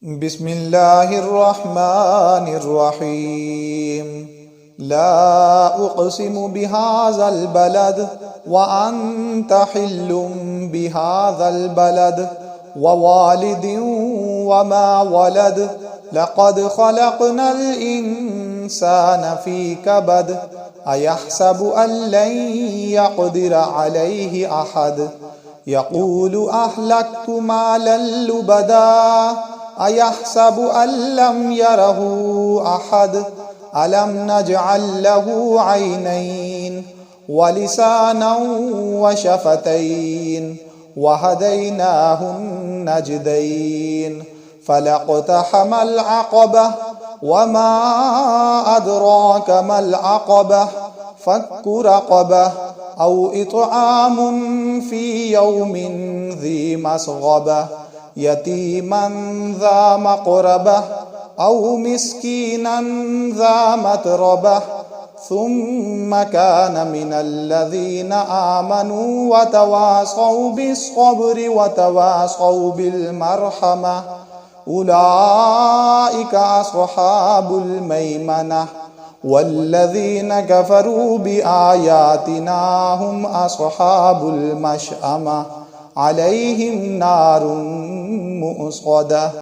بسم الله الرحمن الرحيم. لا أقسم بهذا البلد وأنت حل بهذا البلد ووالد وما ولد لقد خلقنا الإنسان في كبد أيحسب أن لن يقدر عليه أحد يقول أهلكت مالا لبدا أيحسب أن لم يره أحد ألم نجعل له عينين ولسانا وشفتين وهديناه النجدين فلاقتحم العقبة وما أدراك ما العقبة فك رقبة أو إطعام في يوم ذي مسغبة يتيما ذا مقربة أو مسكينا ذا متربة ثم كان من الذين آمنوا وتواصوا بالصبر وتواصوا بالمرحمة أولئك أصحاب الميمنة والذين كفروا بآياتنا هم أصحاب المشأمة عليهم نار مؤصدة.